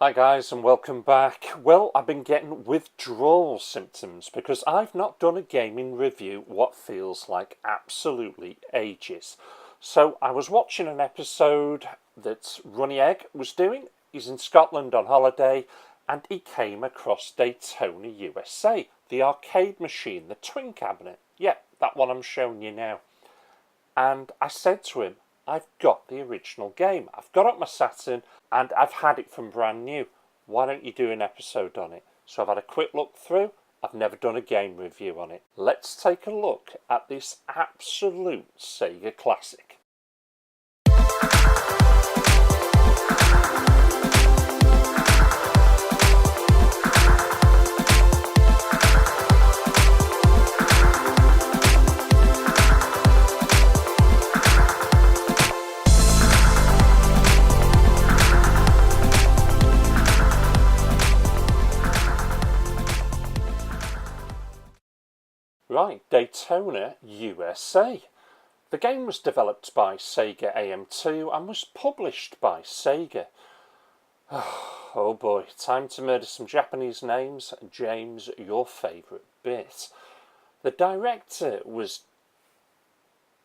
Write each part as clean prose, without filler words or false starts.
Hi guys and welcome back. Well, I've been getting withdrawal symptoms because I've not done a gaming review what feels like absolutely ages. So I was watching an episode that Runny Egg was doing. He's in Scotland on holiday and he came across Daytona, USA. The arcade machine, the twin cabinet. Yeah, that one I'm showing you now. And I said to him, I've got the original game. I've got it on my Saturn and I've had it from brand new. Why don't you do an episode on it? So I've had a quick look through. I've never done a game review on it. Let's take a look at this absolute Sega classic. Right, Daytona, USA. The game was developed by Sega AM2 and was published by Sega. Oh boy, time to murder some Japanese names. James, your favourite bit. The director was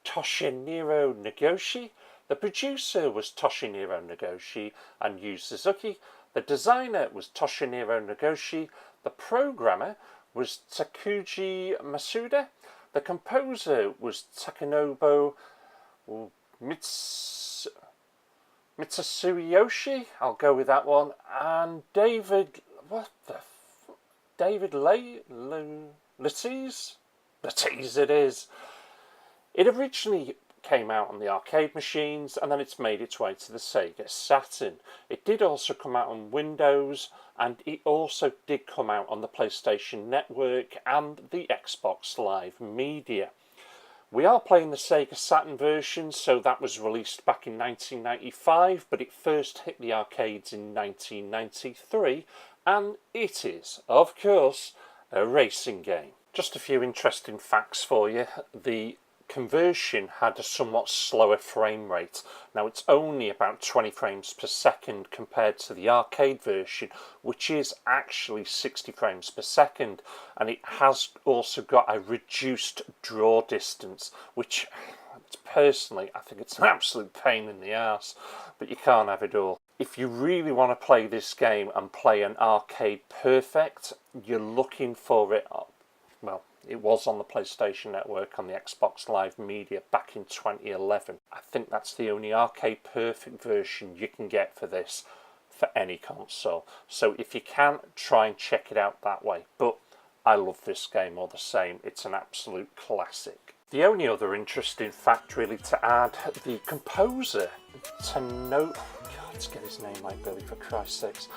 Toshihiro Nagoshi. The producer was Toshihiro Nagoshi and Yu Suzuki. The designer was Toshihiro Nagoshi. The programmer was Takuji Masuda. The composer was Takanobu Mitsuyoshi. I'll go with that one. And David Lattiz it is. It originally came out on the arcade machines and then it's made its way to the Sega Saturn. It did also come out on Windows and it also did come out on the PlayStation Network and the Xbox Live Media. We are playing the Sega Saturn version, so that was released back in 1995, but it first hit the arcades in 1993 and it is, of course, a racing game. Just a few interesting facts for you. The conversion had a somewhat slower frame rate. Now it's only about 20 frames per second compared to the arcade version, which is actually 60 frames per second, and it has also got a reduced draw distance, which personally I think it's an absolute pain in the arse, but you can't have it all. If you really want to play this game and play an arcade perfect, you're looking for it, well, it was on the PlayStation Network, on the Xbox Live Media back in 2011. I think that's the only arcade perfect version you can get for this, for any console. So if you can, try and check it out that way. But I love this game all the same. It's an absolute classic. The only other interesting fact really to add, the composer, let's get his name right, Billy, for Christ's sakes.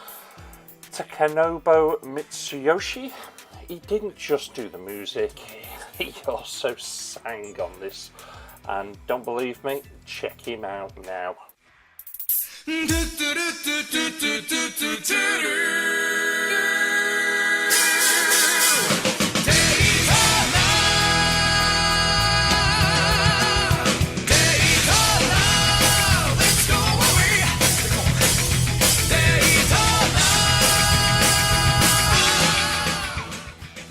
Takanobu Mitsuyoshi. He didn't just do the music, he also sang on this. And don't believe me? Check him out now.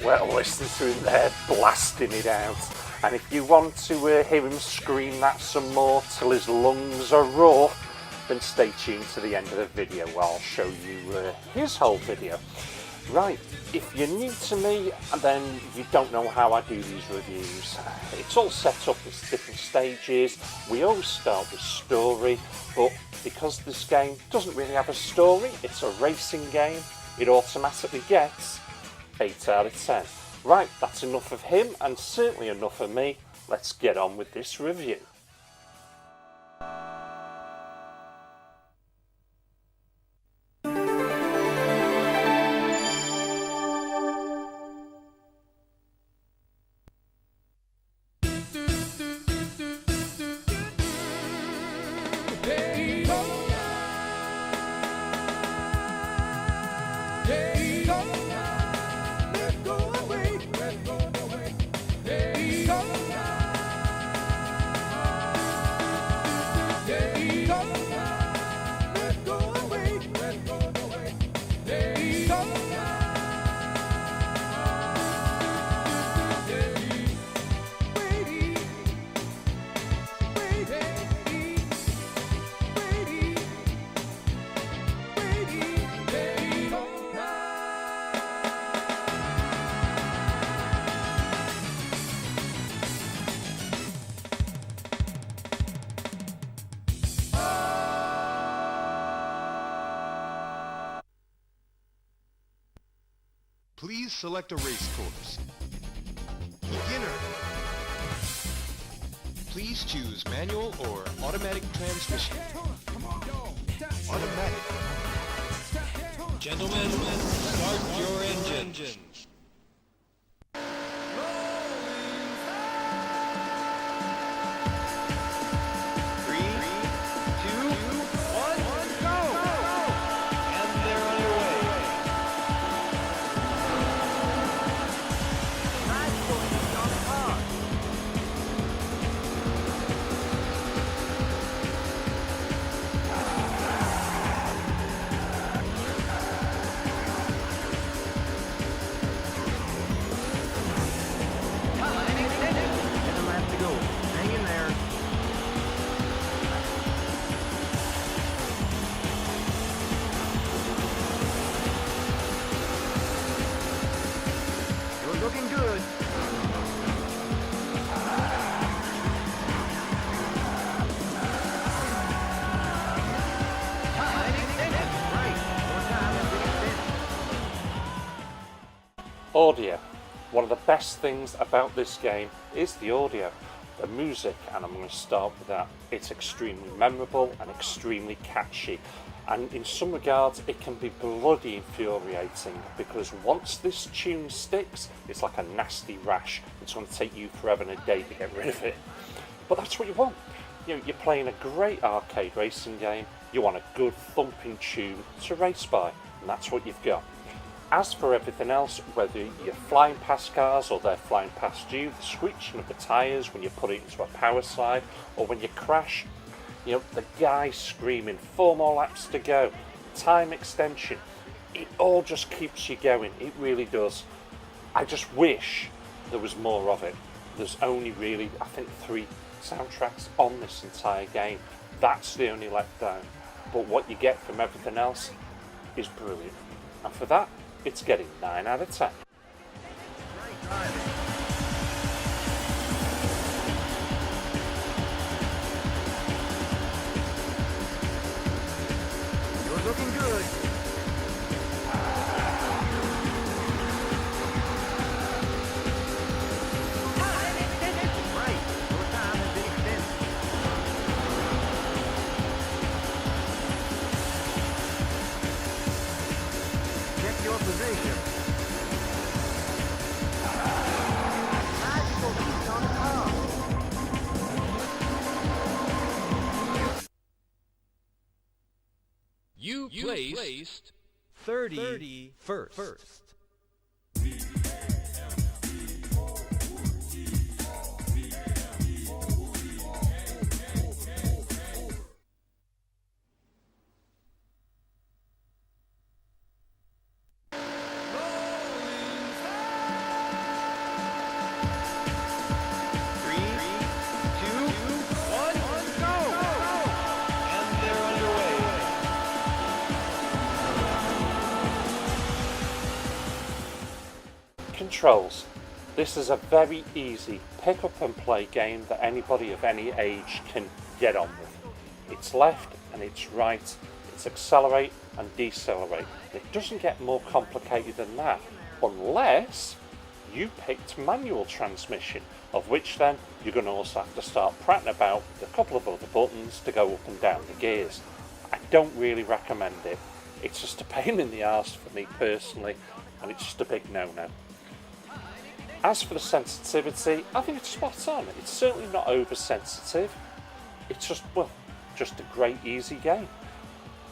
Well, listen to him there blasting it out. And if you want to hear him scream that some more till his lungs are raw, then stay tuned to the end of the video where I'll show you his whole video. Right, if you're new to me and then you don't know how I do these reviews, it's all set up as different stages. We always start with story, but because this game doesn't really have a story, it's a racing game, it automatically gets 8 out of 10. Right, that's enough of him and certainly enough of me. Let's get on with this review. Please select a race course. Beginner. Please choose manual or automatic transmission. Automatic. Gentlemen, start your engines. Looking good. Audio. One of the best things about this game is the audio, the music, and I'm going to start with that. It's extremely memorable and extremely catchy, and in some regards it can be bloody infuriating, because once this tune sticks, it's like a nasty rash. It's going to take you forever and a day to get rid of it, but that's what you want. You know, you're playing a great arcade racing game, you want a good thumping tune to race by, and that's what you've got. As for everything else, whether you're flying past cars or they're flying past you, the screeching of the tyres when you put it into a power slide, or when you crash, you know, the guy screaming 4 more laps to go, time extension, it all just keeps you going. It really does. I just wish there was more of it. There's only really, I think, 3 soundtracks on this entire game. That's the only letdown. But what you get from everything else is brilliant. And for that, it's getting 9 out of 10. You're looking good. Right. Your time has been extended. Check your position. Bicycle keeps on the car. You placed 31st. Controls. This is a very easy pick up and play game that anybody of any age can get on with. It's left and it's right, it's accelerate and decelerate. It doesn't get more complicated than that, unless you picked manual transmission, of which then you're going to also have to start prattling about with a couple of other buttons to go up and down the gears. I don't really recommend it. It's just a pain in the arse for me personally, and it's just a big no-no. As for the sensitivity, I think it's spot on. It's certainly not oversensitive. It's just, well, just a great easy game.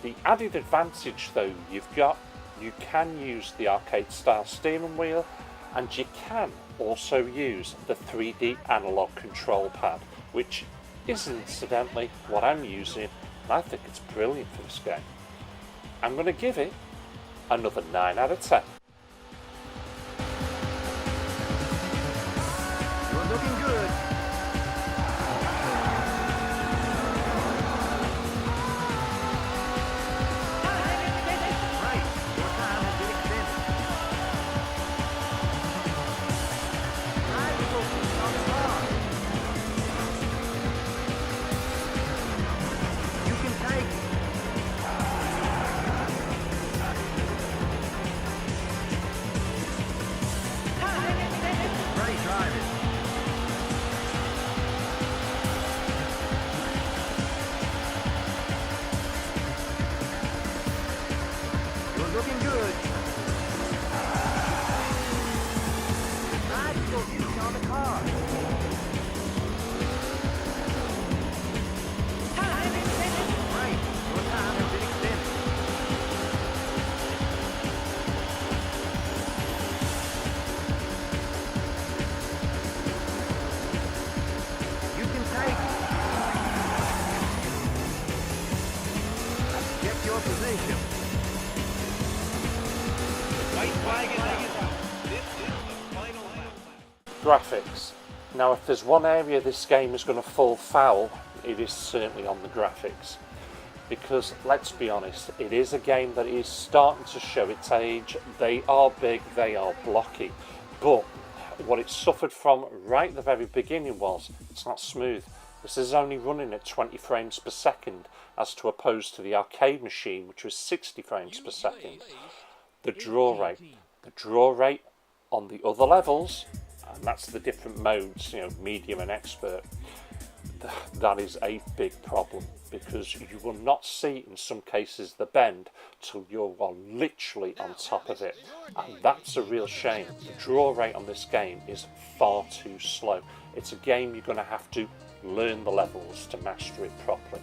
The added advantage though you've got, you can use the arcade style steering wheel, and you can also use the 3D analog control pad, which is incidentally what I'm using, and I think it's brilliant for this game. I'm going to give it another 9 out of 10. You're looking good. Right. Your time has been extended. Bicycle keeps on the car. You can take it. looking good. Nice focus on the car. Right, your time has been extended. You can take. Check your position. White flag is out. This is the final lap. Graphics. Now, if there's one area this game is going to fall foul, it is certainly on the graphics. Because, let's be honest, it is a game that is starting to show its age. They are big, they are blocky. But what it suffered from right at the very beginning was, it's not smooth. This is only running at 20 frames per second, as to opposed to the arcade machine, which was 60 frames per second. The draw rate on the other levels, and that's the different modes, you know, medium and expert, that is a big problem, because you will not see in some cases the bend till you're literally on top of it, and that's a real shame. The draw rate on this game is far too slow. It's a game you're going to have to learn the levels to master it properly.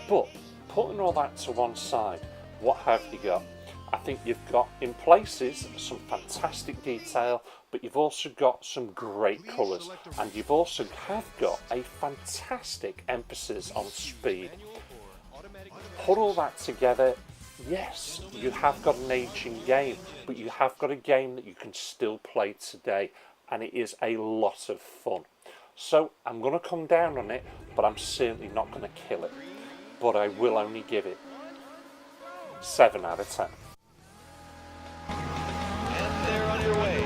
But putting all that to one side, what have you got? I think you've got, in places, some fantastic detail, but you've also got some great colours, and you've also have got a fantastic emphasis on speed. Put all that together, yes, you have got an aging game, but you have got a game that you can still play today, and it is a lot of fun. So I'm going to come down on it, but I'm certainly not going to kill it. But I will only give it 7 out of 10. And they're underway.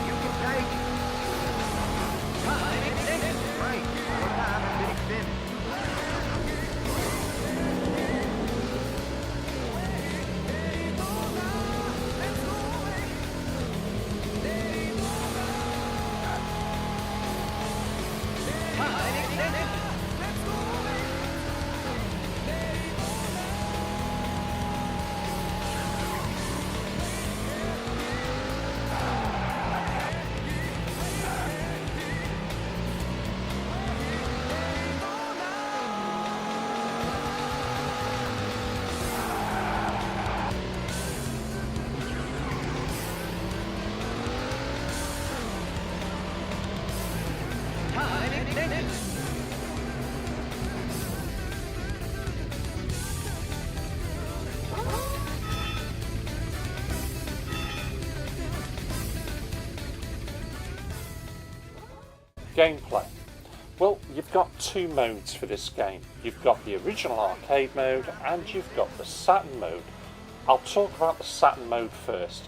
You can take. Right, your time has been extended. Gameplay. Well, you've got 2 modes for this game. You've got the original arcade mode and you've got the Saturn mode. I'll talk about the Saturn mode first.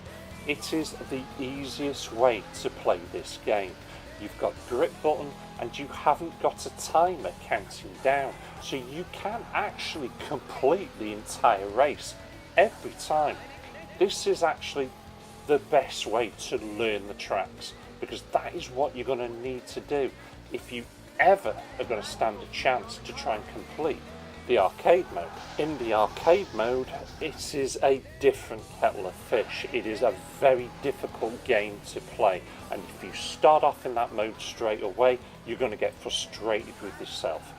It is the easiest way to play this game. You've got grip button and you haven't got a timer counting down, so you can actually complete the entire race every time. This is actually the best way to learn the tracks, because that is what you're going to need to do if you ever are going to stand a chance to try and complete the arcade mode. In the arcade mode, it is a different kettle of fish. It is a very difficult game to play, and if you start off in that mode straight away, you're going to get frustrated with yourself.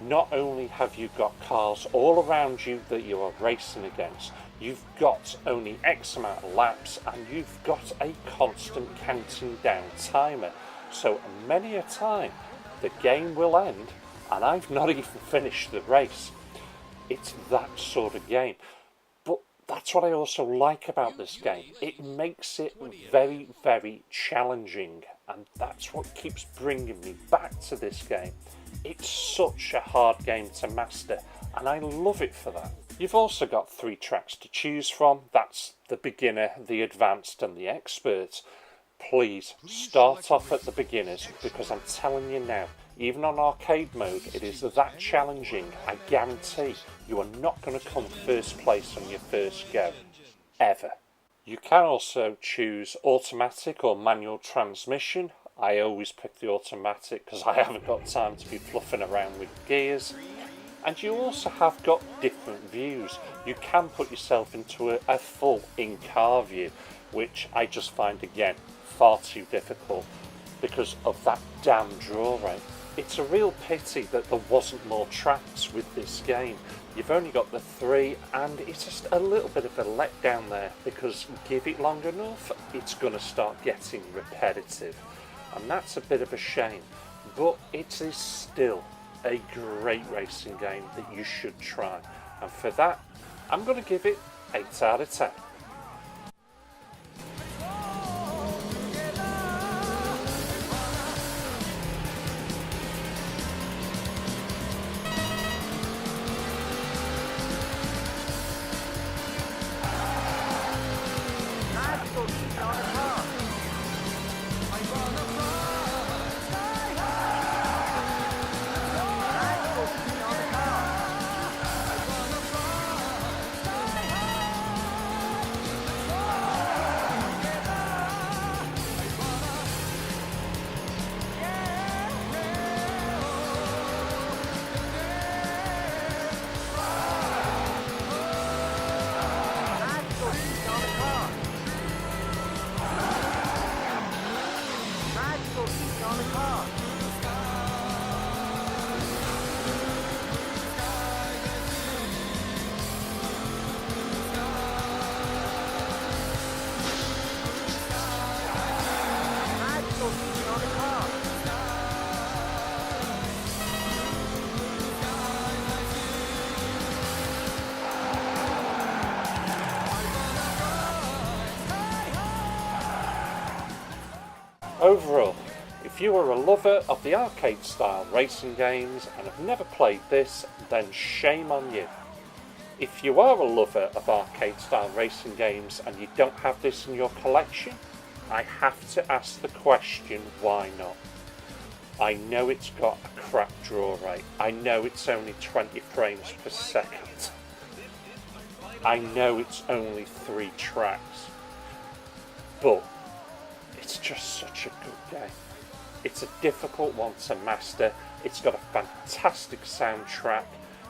Not only have you got cars all around you that you are racing against, you've got only X amount of laps, and you've got a constant counting down timer. So many a time the game will end and I've not even finished the race. It's that sort of game. But that's what I also like about this game. It makes it very, very challenging, and that's what keeps bringing me back to this game. It's such a hard game to master, and I love it for that. You've also got 3 tracks to choose from. That's the beginner, the advanced and the expert. Please start off at the beginners, because I'm telling you now, even on arcade mode, it is that challenging. I guarantee you are not going to come first place on your first go, ever. You can also choose automatic or manual transmission. I always pick the automatic because I haven't got time to be fluffing around with gears. And you also have got different views. You can put yourself into a full in-car view, which I just find, again, far too difficult because of that damn draw rate. It's a real pity that there wasn't more tracks with this game. You've only got the 3, and it's just a little bit of a letdown there, because give it long enough, it's going to start getting repetitive. And that's a bit of a shame, but it is still a great racing game that you should try. And for that, I'm going to give it 8 out of 10. Overall, if you are a lover of the arcade style racing games and have never played this, then shame on you. If you are a lover of arcade style racing games and you don't have this in your collection, I have to ask the question, why not? I know it's got a crap draw rate. I know it's only 20 frames per second. I know it's only 3 tracks. But it's just such a good game. It's a difficult one to master. It's got a fantastic soundtrack,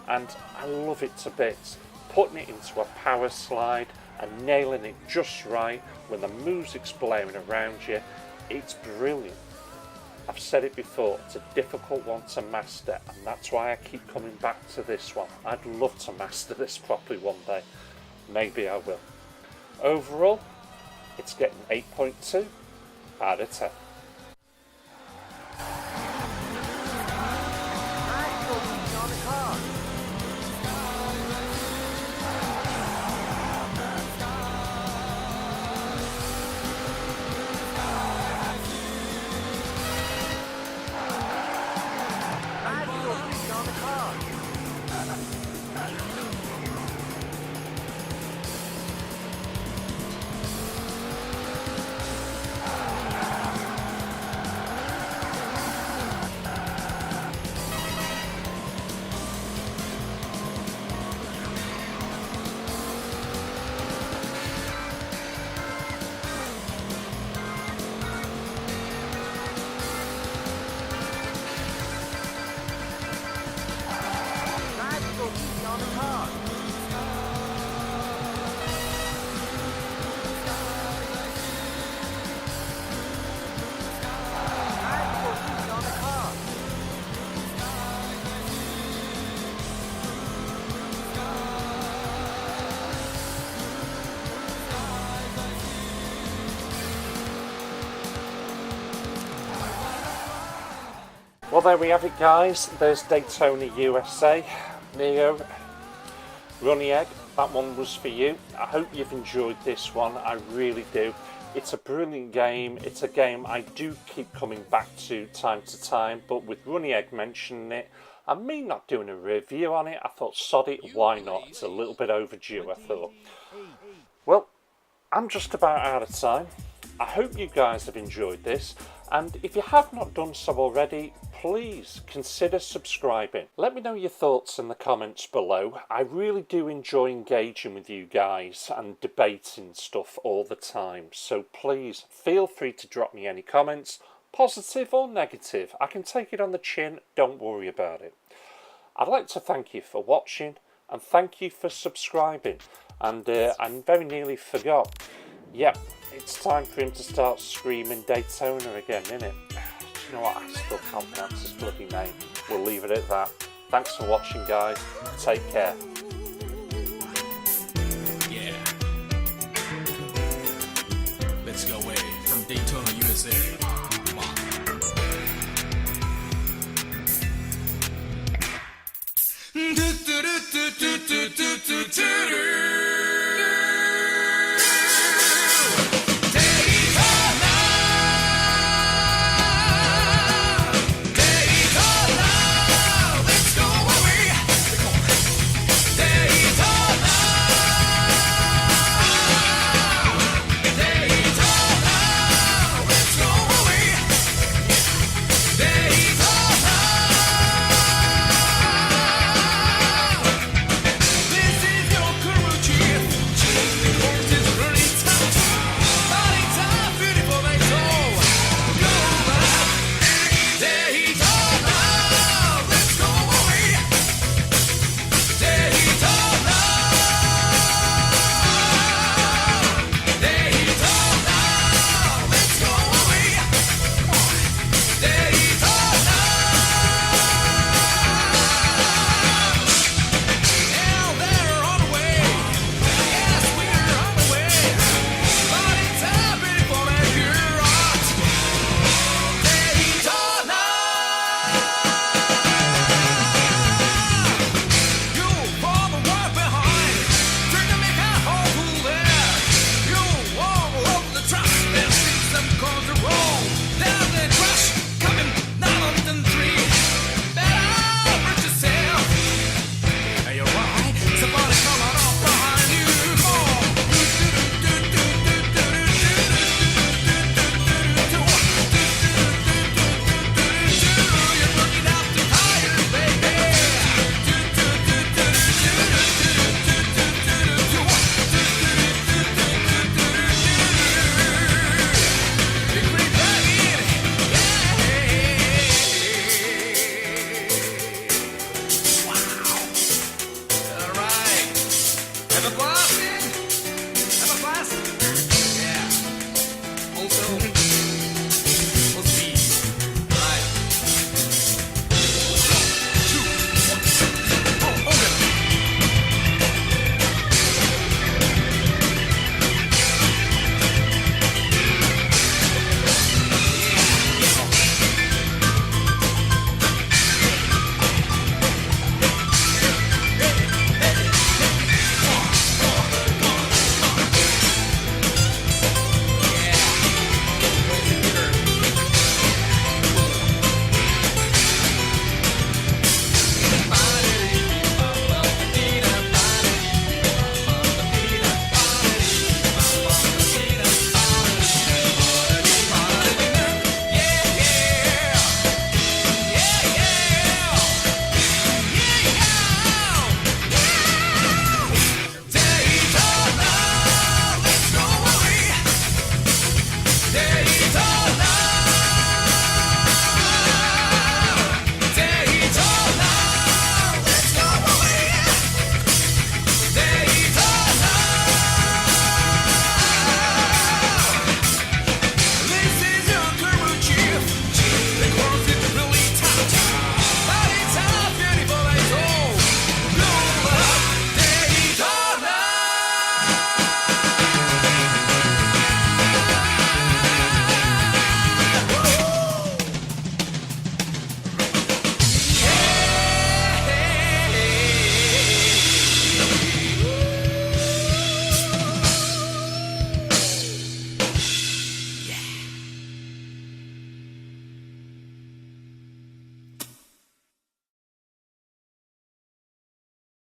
and I love it to bits. Putting it into a power slide and nailing it just right when the music's blaring around you, it's brilliant. I've said it before, it's a difficult one to master, and that's why I keep coming back to this one. I'd love to master this properly one day. Maybe I will. Overall, it's getting 8.2 out of 10. Well, there we have it, guys. There's Daytona USA. Neo, Runny Egg, that one was for you. I hope you've enjoyed this one. I really do. It's a brilliant game. It's a game I do keep coming back to time, but with Runny Egg mentioning it, and me not doing a review on it, I thought, sod it, why not? It's a little bit overdue, I thought. Well, I'm just about out of time. I hope you guys have enjoyed this, and if you have not done so already, please consider subscribing. Let me know your thoughts in the comments below. I really do enjoy engaging with you guys and debating stuff all the time, so please feel free to drop me any comments, positive or negative. I can take it on the chin, don't worry about it. I'd like to thank you for watching and thank you for subscribing. And I very nearly forgot. Yep, it's time for him to start screaming Daytona again, innit? Do you know what? I still can't pronounce his bloody name. We'll leave it at that. Thanks for watching, guys. Take care.